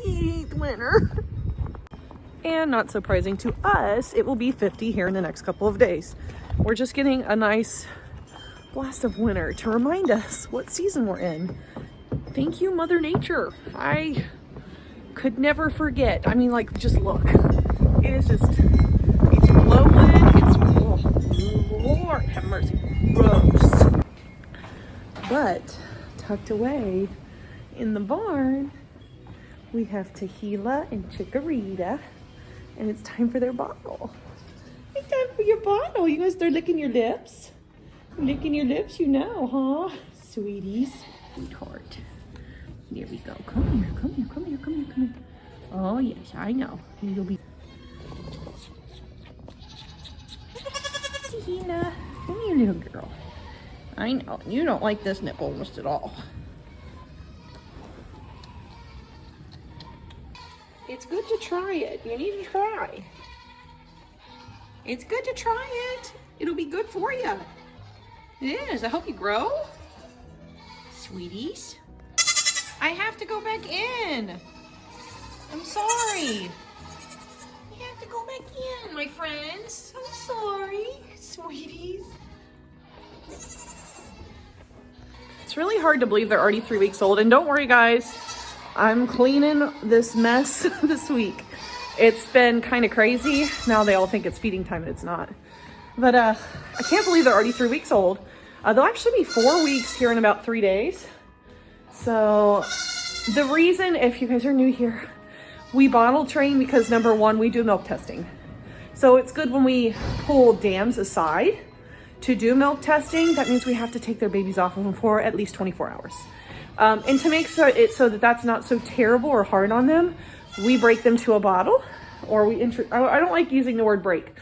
He ate winter. And not surprising to us, it will be 50 here in the next couple of days. We're just getting a nice blast of winter to remind us what season we're in. Thank you, Mother Nature. I could never forget. I mean, like, just look. It is just, it's blowing. It's, oh, Lord have mercy, gross. But tucked away in the barn, we have Tehila and Chikorita, and it's time for their bottle. It's time for your bottle. You guys start licking your lips? Licking your lips, you know, huh? Sweeties. Sweetheart. Here we go. Come here, come here, come here, come here, come here. Oh, yes, I know. You'll be... Tehila, come here, little girl. I know. You don't like this nipple almost at all. It's good to try it. You need to try. It's good to try it. It'll be good for you. It is. I hope you grow. Sweeties. I have to go back in. I'm sorry. You have to go back in, my friends. I'm sorry, sweeties. It's really hard to believe they're already 3 weeks old. And don't worry, guys. I'm cleaning this mess this week. It's been kind of crazy. Now they all think it's feeding time and it's not. But I can't believe they're already 3 weeks old. They'll actually be 4 weeks here in about 3 days. So the reason, if you guys are new here, we bottle train because number one, we do milk testing. So it's good when we pull dams aside to do milk testing. That means we have to take their babies off of them for at least 24 hours. And to make so that that's not so terrible or hard on them, we break them to a bottle, or I don't like using the word break.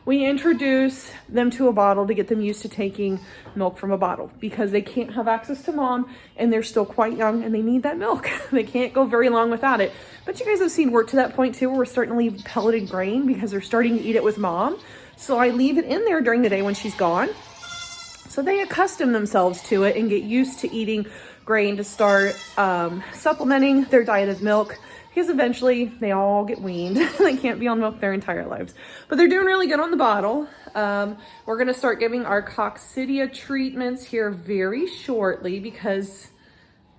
We introduce them to a bottle to get them used to taking milk from a bottle because they can't have access to mom and they're still quite young and they need that milk. They can't go very long without it. But you guys have seen we're to that point too where we're starting to leave pelleted grain because they're starting to eat it with mom. So I leave it in there during the day when she's gone. So they accustom themselves to it and get used to eating grain to start supplementing their diet of milk. Because eventually they all get weaned. They can't be on milk their entire lives. But they're doing really good on the bottle. We're going to start giving our coccidia treatments here very shortly because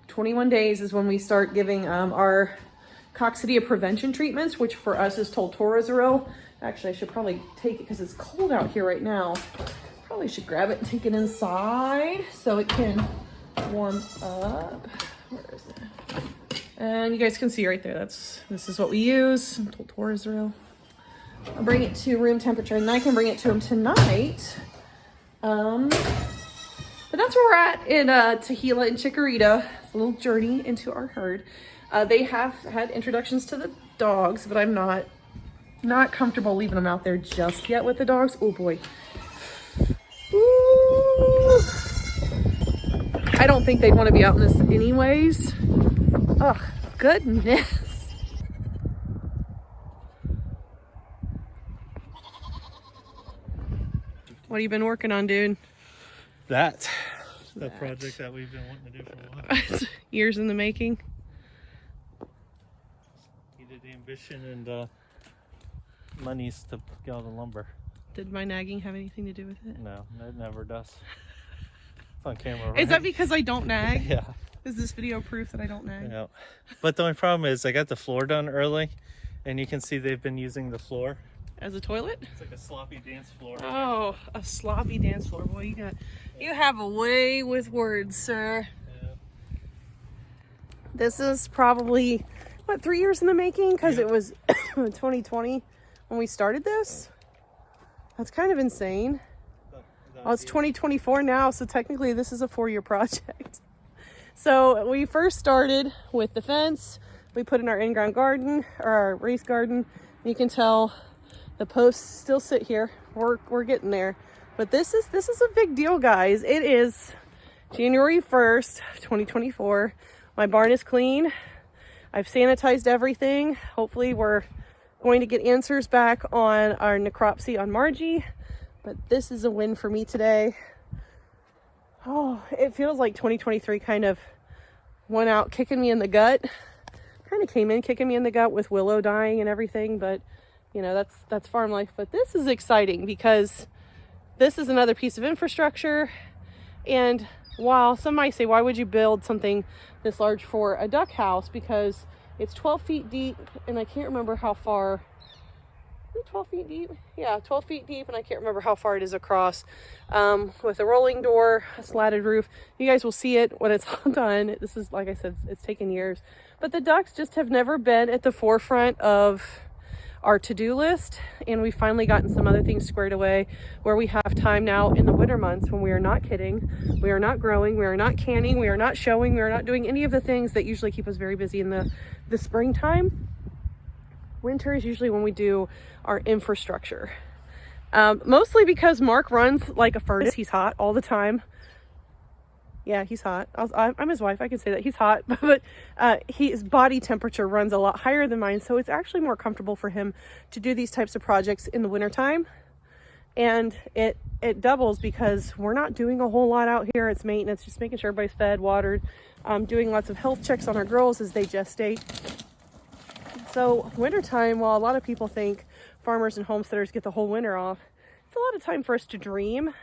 21 days is when we start giving our coccidia prevention treatments, which for us is toltorazuril. Actually, I should probably take it because it's cold out here right now. Probably should grab it and take it inside so it can warm up. Where is it? And you guys can see right there, this is what we use, toltorazuril. I'll bring it to room temperature and I can bring it to them tonight. But that's where we're at in Tehila and Chikorita. It's a little journey into our herd. They have had introductions to the dogs, but I'm not comfortable leaving them out there just yet with the dogs. Oh boy. Ooh. I don't think they'd want to be out in this anyways. Oh, goodness. What have you been working on, dude? That project that we've been wanting to do for a while. Years in the making. Needed the ambition and monies to get all the lumber. Did my nagging have anything to do with it? No, it never does. It's on camera, right? Is that because I don't nag? Yeah. Is this video proof that I don't nag? Yeah. But the only problem is I got the floor done early and you can see they've been using the floor as a toilet. It's like a sloppy dance floor. Oh, a sloppy dance floor. Boy, you have a way with words, sir. Yeah. This is probably what, 3 years in the making, because it was 2020 when we started this. That's kind of insane. Well, it's 2024 now, so technically this is a 4-year project. So we first started with the fence. We put in our in-ground garden, or our raised garden. You can tell the posts still sit here. We're getting there. But this is a big deal, guys. It is January 1st, 2024. My barn is clean. I've sanitized everything. Hopefully we're going to get answers back on our necropsy on Margie. But this is a win for me today. Oh, it feels like 2023 kind of went out kicking me in the gut. Kind of came in kicking me in the gut with willow dying and everything, but you know, that's farm life. But this is exciting because this is another piece of infrastructure. And while some might say, why would you build something this large for a duck house? Because it's 12 feet deep, and I can't remember how far. Is it 12 feet deep? Yeah, 12 feet deep, and I can't remember how far it is across. With a rolling door, a slatted roof. You guys will see it when it's all done. This is, like I said, it's taken years. But the ducks just have never been at the forefront of our to-do list, and we've finally gotten some other things squared away where we have time now in the winter months when we are not kidding, we are not growing, we are not canning, we are not showing, we are not doing any of the things that usually keep us very busy in the springtime. Winter is usually when we do our infrastructure, mostly because Mark runs like a furnace. He's hot all the time. Yeah, he's hot. I'm his wife. I can say that he's hot, but his body temperature runs a lot higher than mine. So it's actually more comfortable for him to do these types of projects in the wintertime. And it doubles because we're not doing a whole lot out here. It's maintenance, just making sure everybody's fed, watered, doing lots of health checks on our girls as they gestate. So wintertime, while a lot of people think farmers and homesteaders get the whole winter off, it's a lot of time for us to dream.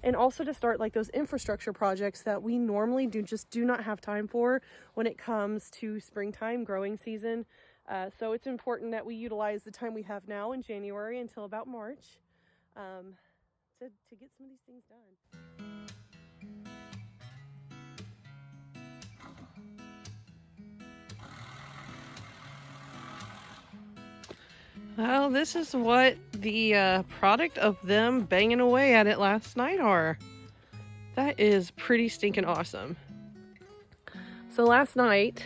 And also to start like those infrastructure projects that we normally do not have time for when it comes to springtime growing season. So it's important that we utilize the time we have now in January until about March to get some of these things done. Well, this is what the product of them banging away at it last night are. That is pretty stinking awesome. So last night,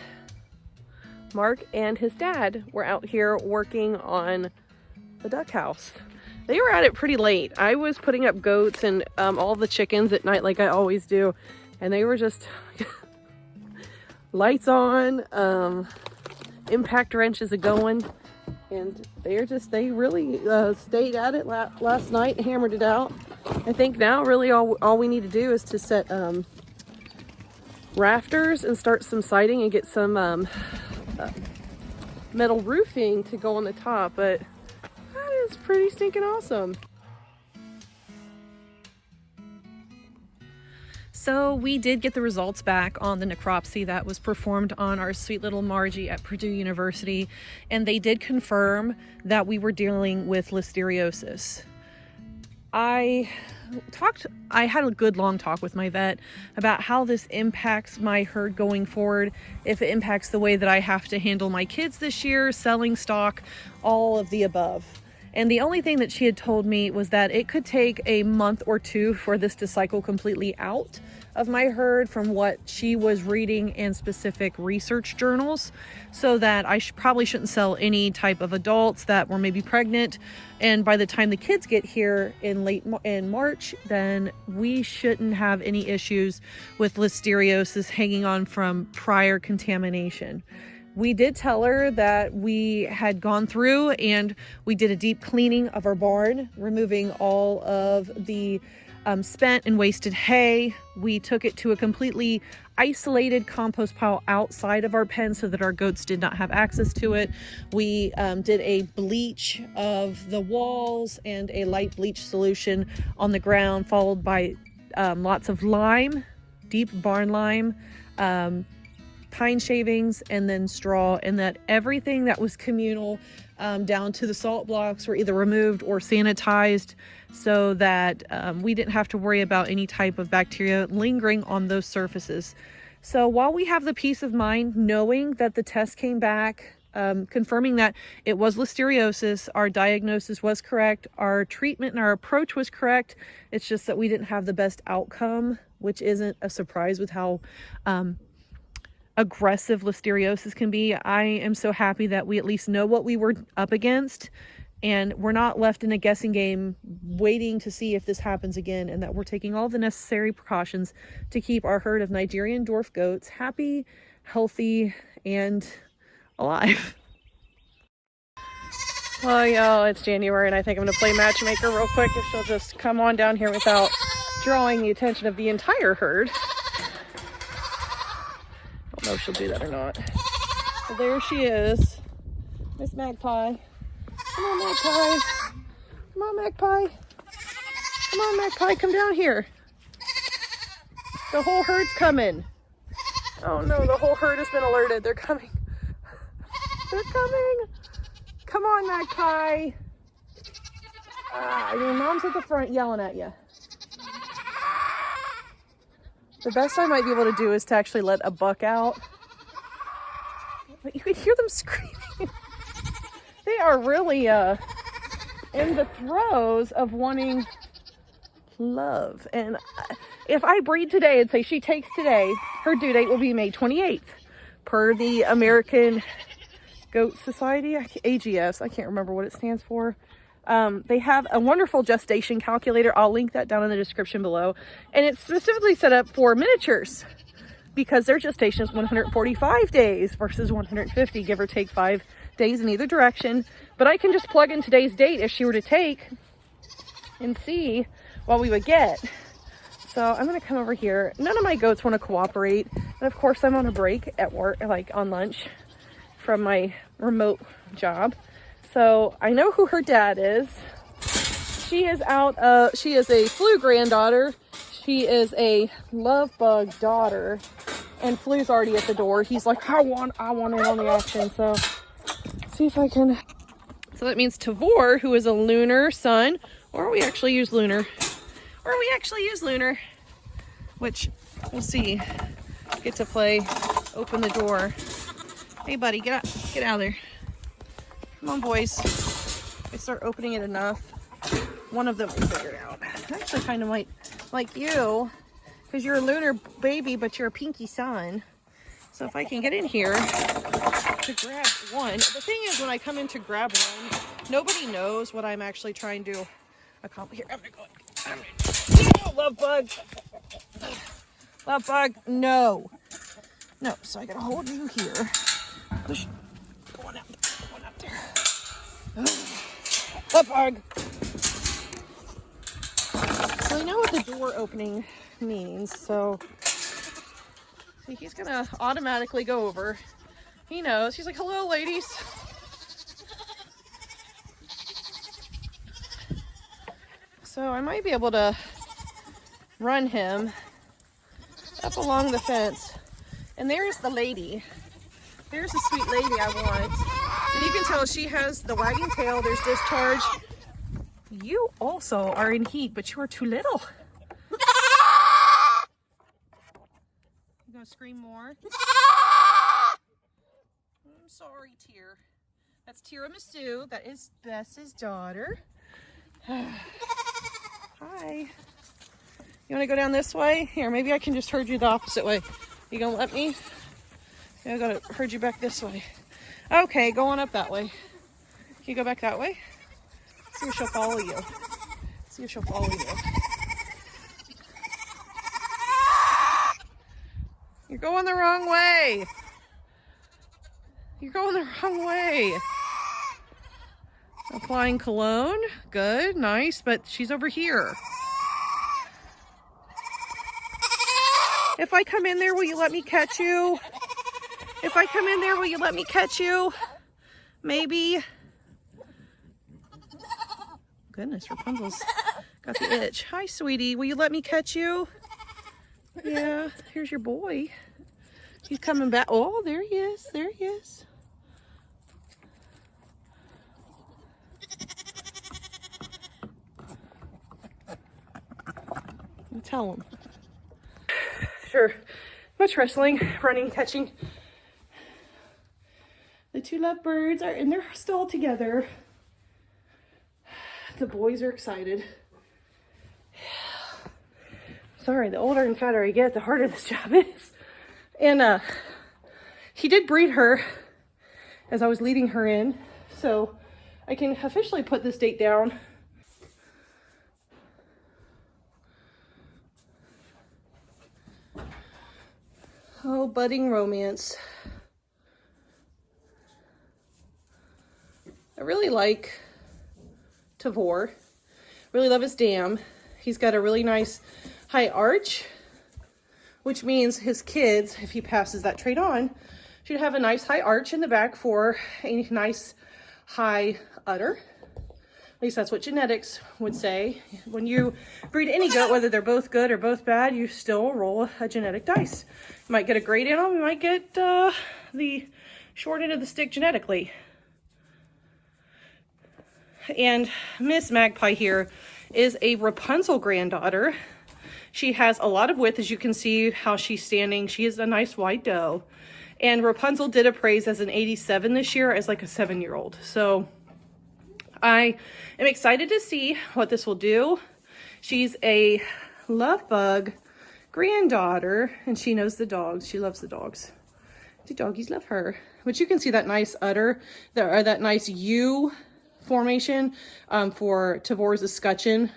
Mark and his dad were out here working on the duck house. They were at it pretty late. I was putting up goats and all the chickens at night like I always do. And they were just lights on, impact wrenches a-going. And they really stayed at it last night, hammered it out. I think now really all we need to do is to set rafters and start some siding and get some metal roofing to go on the top. But that is pretty stinking awesome. So we did get the results back on the necropsy that was performed on our sweet little Margie at Purdue University, and they did confirm that we were dealing with listeriosis. I had a good long talk with my vet about how this impacts my herd going forward, if it impacts the way that I have to handle my kids this year, selling stock, all of the above. And the only thing that she had told me was that it could take a month or two for this to cycle completely out of my herd from what she was reading in specific research journals, so that I probably shouldn't sell any type of adults that were maybe pregnant. And by the time the kids get here in March, then we shouldn't have any issues with listeriosis hanging on from prior contamination. We did tell her that we had gone through and we did a deep cleaning of our barn, removing all of the spent and wasted hay. We took it to a completely isolated compost pile outside of our pen so that our goats did not have access to it. We did a bleach of the walls and a light bleach solution on the ground, followed by lots of lime, deep barn lime, pine shavings, and then straw, and that everything that was communal down to the salt blocks were either removed or sanitized so that we didn't have to worry about any type of bacteria lingering on those surfaces. So while we have the peace of mind knowing that the test came back confirming that it was listeriosis, our diagnosis was correct, our treatment and our approach was correct, it's just that we didn't have the best outcome, which isn't a surprise with how aggressive listeriosis can be. I am so happy that we at least know what we were up against, and we're not left in a guessing game waiting to see if this happens again, and that we're taking all the necessary precautions to keep our herd of Nigerian dwarf goats happy, healthy, and alive. Well, y'all, it's January, and I think I'm going to play matchmaker real quick if she'll just come on down here without drawing the attention of the entire herd. don't know if she'll do that or not. Well, there she is. Miss Magpie. Come on, Magpie. Come on, Magpie. Come on, Magpie. Come down here. The whole herd's coming. Oh no, the whole herd has been alerted. They're coming. They're coming. Come on, Magpie. Your mom's at the front yelling at you. The best I might be able to do is to actually let a buck out. But you could hear them screaming. They are really in the throes of wanting love. And if I breed today and say she takes today, her due date will be May 28th per the American Goat Society, AGS. I can't remember what it stands for. They have a wonderful gestation calculator. I'll link that down in the description below. And it's specifically set up for miniatures because their gestation is 145 days versus 150, give or take 5 days in either direction. But I can just plug in today's date if she were to take and see what we would get. So I'm going to come over here. None of my goats want to cooperate. And of course I'm on a break at work, like on lunch from my remote job. So I know who her dad is. She is out, she is a Flu granddaughter. She is a love bug daughter. And Flu's already at the door. He's like, I want in on the action. So see if I can. So that means Tavor, who is a lunar son, or we actually use lunar. Which we'll see. Get to play, open the door. Hey buddy, get out of there. Come on, boys. If I start opening it enough, one of them will figure it out. I actually kind of might like you, because you're a lunar baby, but you're a pinky son. So if I can get in here to grab one. The thing is, when I come in to grab one, nobody knows what I'm actually trying to accomplish. Here, I'm gonna go. Oh, love bug. Love bug. No. No. So I gotta hold you here. Push. Go on up there. Love bug. So I know what the door opening means. So see, he's gonna automatically go over. He knows. He's like, hello, ladies. So I might be able to run him up along the fence. And there's the lady. There's the sweet lady I want. And you can tell she has the wagging tail. There's discharge. You also are in heat, but you are too little. You gonna scream more? I'm sorry, Tear. That's Tiramisu. That is Bess's daughter. Hi. You want to go down this way? Here, maybe I can just herd you the opposite way. You gonna let me? Yeah, I gotta herd you back this way. Okay, go on up that way. Can you go back that way? See if she'll follow you. See if she'll follow you. You're going the wrong way. You're going the wrong way. Applying cologne. Good, nice, but she's over here. If I come in there, will you let me catch you? If I come in there, will you let me catch you? Maybe. Goodness, Rapunzel's got the itch. Hi, sweetie. Will you let me catch you? Yeah, here's your boy. He's coming back. Oh, there he is. There he is. Tell him. Sure. Much wrestling, running, catching. The two lovebirds are in their stall together. The boys are excited. Sorry, the older and fatter I get, the harder this job is. And he did breed her as I was leading her in. So I can officially put this date down. Oh, budding romance. I really like Tavor. Really love his dam. He's got a really nice high arch, which means his kids, if he passes that trait on, should have a nice high arch in the back for a nice high udder. At least that's what genetics would say. When you breed any goat, whether they're both good or both bad, you still roll a genetic dice. You might get a great animal, you might get the short end of the stick genetically. And Miss Magpie here is a Rapunzel granddaughter. She has a lot of width, as you can see how she's standing. She is a nice white doe. And Rapunzel did appraise as an 87 this year as like a 7-year-old. So I am excited to see what this will do. She's a love bug granddaughter, and she knows the dogs. She loves the dogs. The doggies love her. But you can see that nice udder, that nice U formation for Tavor's escutcheon.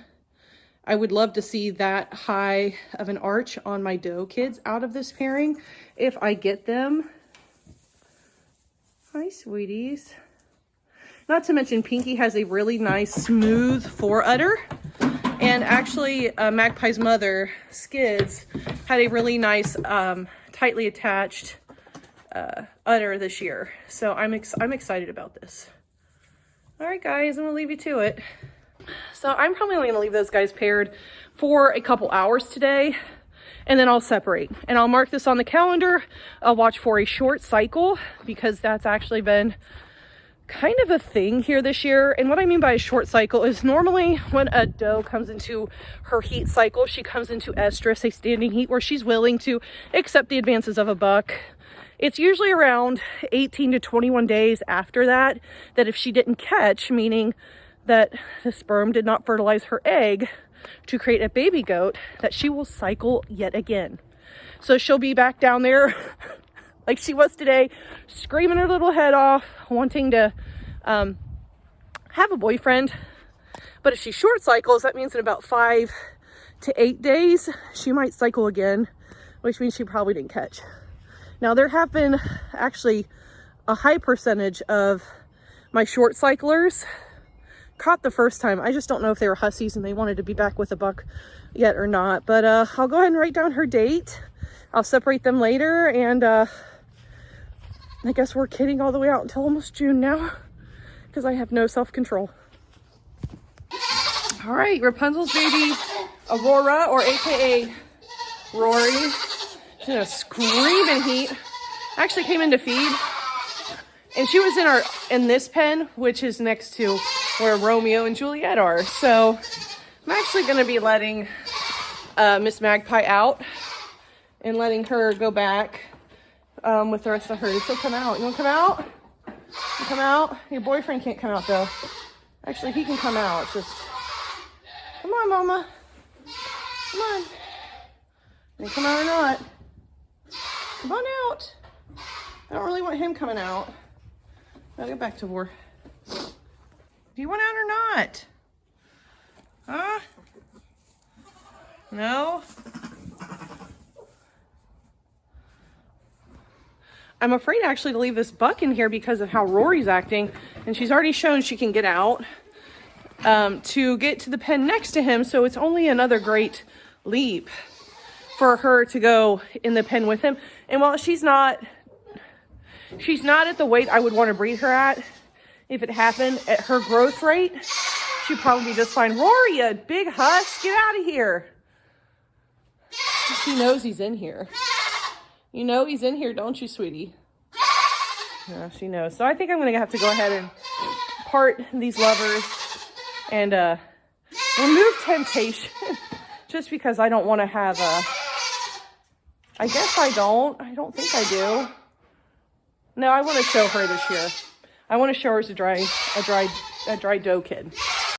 I would love to see that high of an arch on my doe kids out of this pairing if I get them. Hi, sweeties. Not to mention Pinky has a really nice smooth fore udder. And actually Magpie's mother, Skids, had a really nice tightly attached udder this year. So I'm excited about this. All right, guys, I'm gonna leave you to it. So I'm probably only gonna leave those guys paired for a couple hours today, and then I'll separate. And I'll mark this on the calendar. I'll watch for a short cycle, because that's actually been kind of a thing here this year. And what I mean by a short cycle is normally when a doe comes into her heat cycle, she comes into estrus, a standing heat, where she's willing to accept the advances of a buck. It's usually around 18 to 21 days after that, that if she didn't catch, meaning that the sperm did not fertilize her egg to create a baby goat, that she will cycle yet again. So she'll be back down there like she was today, screaming her little head off, wanting to have a boyfriend. But if she short cycles, that means in about 5 to 8 days, she might cycle again, which means she probably didn't catch. Now, there have been actually a high percentage of my short cyclers caught the first time. I just don't know if they were hussies and they wanted to be back with a buck yet or not. But I'll go ahead and write down her date. I'll separate them later, and I guess we're kidding all the way out until almost June now, because I have no self-control. All right, Rapunzel's baby, Aurora, or AKA Rory. She's in a screaming heat. Actually came in to feed, and she was in this pen, which is next to where Romeo and Juliet are. So I'm actually going to be letting Miss Magpie out and letting her go back with the rest of her. She'll come out. You want to come out? You come out? Your boyfriend can't come out, though. Actually, he can come out. It's just, come on, Mama. Come on. You come out or not? Come on out. I don't really want him coming out. I'll get back to Dwarf. Do you want out or not? Huh? No? I'm afraid actually to leave this buck in here because of how Rory's acting, and she's already shown she can get out to get to the pen next to him, so it's only another great leap for her to go in the pen with him. And while she's not at the weight I would want to breed her at, if it happened at her growth rate, she'd probably be just fine. Rory, you big husk, get out of here. She knows he's in here. You know he's in here, don't you, sweetie? Yeah, she knows. So I think I'm going to have to go ahead and part these lovers and remove temptation. Just because I don't want to have I guess I don't think I do. No, I want to show her this year. I want to show her as a dry doe kid.